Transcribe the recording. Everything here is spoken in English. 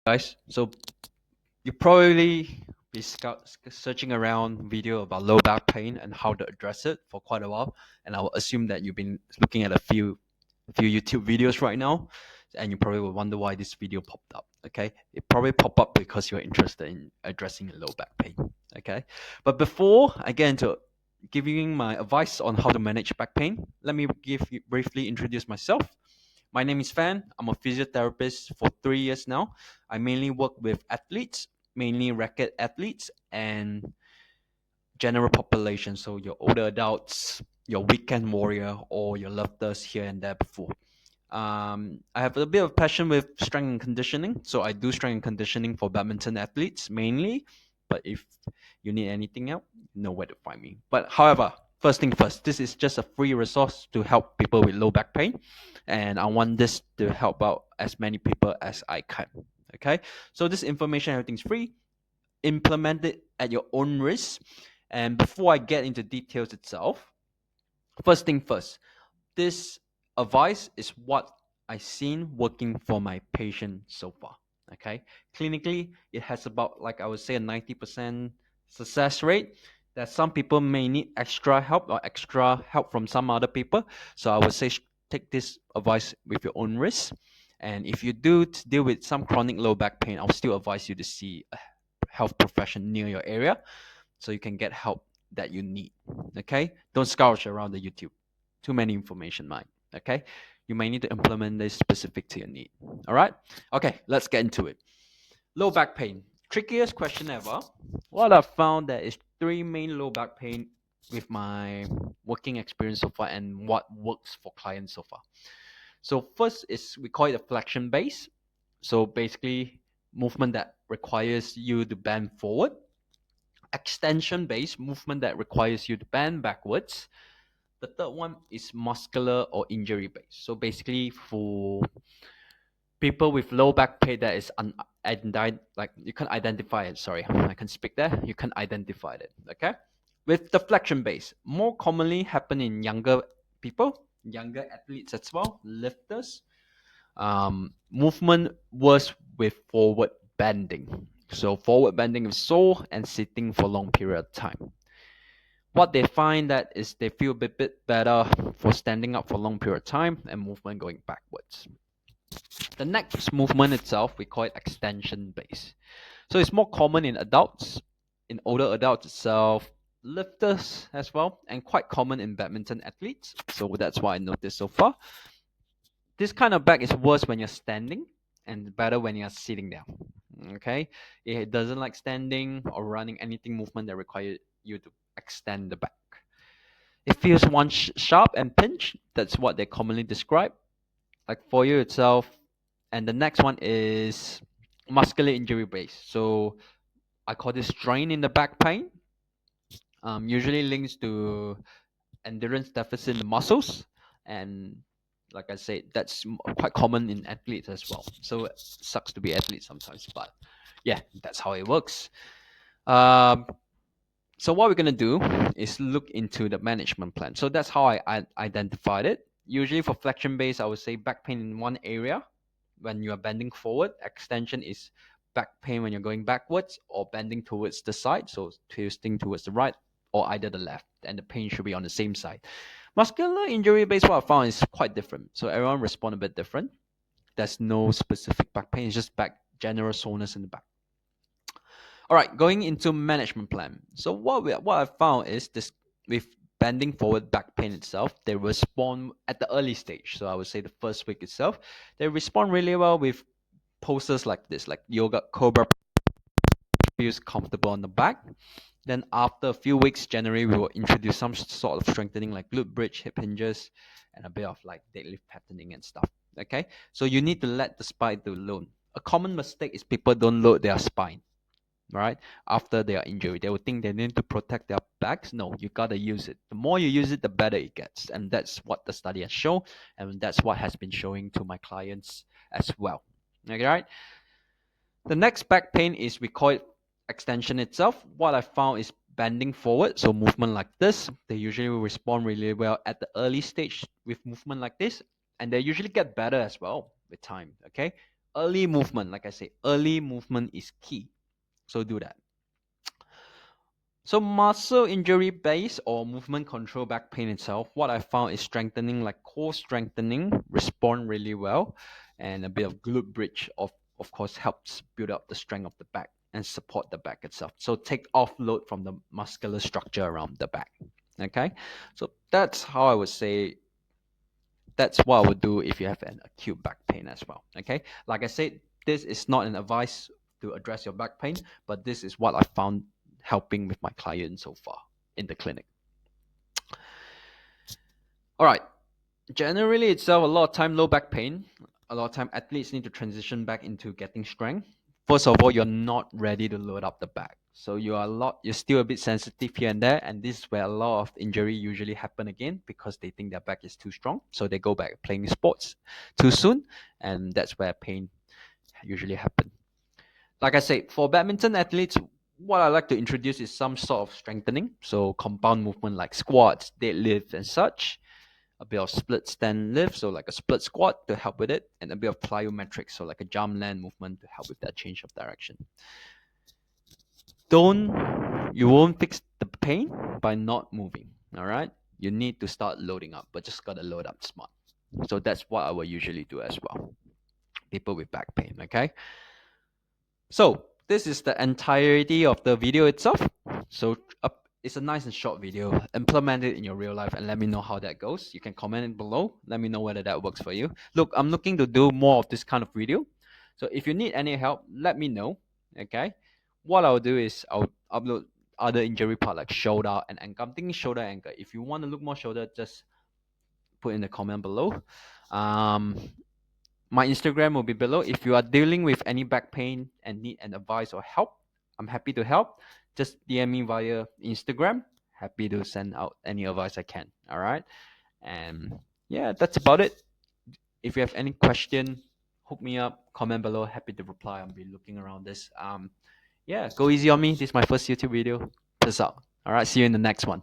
Guys. So you probably be searching around video about low back pain and how to address it for quite a while, and I will assume that you've been looking at a few YouTube videos right now, and you probably will wonder why this video popped up. Okay, it probably popped up because you're interested in addressing low back pain. Okay, but before I get into giving my advice on how to manage back pain, let me briefly introduce myself. My name is Fan. I'm a physiotherapist for 3 years now. I mainly work with athletes, mainly racket athletes and general population. So your older adults, your weekend warrior, or your lifters here and there before. I have a bit of passion with strength and conditioning. So I do strength and conditioning for badminton athletes mainly. But if you need anything else, you know where to find me. But however, first thing first, this is just a free resource to help people with low back pain. And I want this to help out as many people as I can. Okay. So this information, everything's free. Implement it at your own risk. And before I get into details itself, first thing first, this advice is what I've seen working for my patient so far. Okay, clinically, it has about, like I would say, a 90% success rate. That some people may need extra help or extra help from some other people. So I would say take this advice with your own risk. And if you do deal with some chronic low back pain, I'll still advise you to see a health professional near your area so you can get help that you need. Okay, don't scourge around the YouTube. Too many information, Mike. Okay, you may need to implement this specific to your need. All right. Okay, let's get into it. Low back pain, trickiest question ever. What I found that is three main low back pain with my working experience so far and what works for clients so far. So first is we call it a flexion base. So basically movement that requires you to bend forward. Extension based movement that requires you to bend backwards. The third one is muscular or injury based. So basically, for people with low back pain that is unidentified, like you can identify it. Sorry, I can speak there. You can identify it. Okay. With the flexion base, more commonly happen in younger people, younger athletes as well, lifters. Movement worse with forward bending. So forward bending is sore and sitting for long period of time. What they find that is they feel a bit better for standing up for long period of time and movement going backwards. The next movement itself, we call it extension base. So it's more common in adults, in older adults itself, lifters as well, and quite common in badminton athletes. So that's what I noticed so far. This kind of back is worse when you're standing and better when you're sitting down. Okay, it doesn't like standing or running anything movement that require you to extend the back. It feels one sharp and pinch. That's what they commonly describe. Like for you itself. And the next one is muscular injury based. So I call this strain in the back pain. Usually links to endurance deficit in the muscles. And like I said, that's quite common in athletes as well. So it sucks to be athlete sometimes, but yeah, that's how it works. Um, so what we're going to do is look into the management plan. So that's how I identified it. Usually for flexion base, I would say back pain in one area when you are bending forward. Extension is back pain when you're going backwards or bending towards the side, so twisting towards the right or either the left, and the pain should be on the same side. Muscular injury base, what I found is quite different. So everyone respond a bit different. There's no specific back pain, it's just back general soreness in the back. All right, going into management plan. So what I found is this with bending forward back pain itself, they respond at the early stage. So I would say the first week itself, they respond really well with posters like this, like yoga cobra, feels comfortable on the back. Then after a few weeks, generally we will introduce some sort of strengthening like glute bridge, hip hinges, and a bit of like deadlift patterning and stuff. Okay, so you need to let the spine do load. A common mistake is people don't load their spine, right? After they are injured, they will think they need to protect their backs. No, you gotta use it. The more you use it, the better it gets, and that's what the study has shown, and that's what has been showing to my clients as well. Okay, right? The next back pain is we call it extension itself. What I found is bending forward, so movement like this. They usually respond really well at the early stage with movement like this, and they usually get better as well with time. Okay, early movement, like I say, early movement is key. So do that. So muscle injury based or movement control back pain itself, what I found is strengthening, like core strengthening, respond really well, and a bit of glute bridge of course helps build up the strength of the back and support the back itself. So take offload from the muscular structure around the back. Okay, so that's how I would say. That's what I would do if you have an acute back pain as well. Okay, like I said, this is not an advice to address your back pain, but this is what I found helping with my clients so far in the clinic. All right, generally itself, a lot of time low back pain, a lot of time athletes need to transition back into getting strength. First of all, you're not ready to load up the back, so you're still a bit sensitive here and there, and this is where a lot of injury usually happen again because they think their back is too strong, so they go back playing sports too soon, and that's where pain usually happen. Like I said, for badminton athletes, what I like to introduce is some sort of strengthening, so compound movement like squats, deadlifts, and such, a bit of split stand lift, so like a split squat to help with it, and a bit of plyometrics, so like a jump land movement to help with that change of direction. You won't fix the pain by not moving. All right, you need to start loading up, but just gotta load up smart. So that's what I will usually do as well. People with back pain. Okay. So this is the entirety of the video itself. So it's a nice and short video. Implement it in your real life and let me know how that goes. You can comment it below. Let me know whether that works for you. Look, I'm looking to do more of this kind of video. So if you need any help, let me know. Okay. What I'll do is I'll upload other injury part like shoulder and ankle. I'm thinking shoulder ankle. If you want to look more shoulder, just put in the comment below. My Instagram will be below. If you are dealing with any back pain and need an advice or help, I'm happy to help. Just DM me via Instagram. Happy to send out any advice I can. All right. And yeah, that's about it. If you have any question, hook me up, comment below. Happy to reply. I'll be looking around this. Yeah, go easy on me. This is my first YouTube video. Peace out. All right. See you in the next one.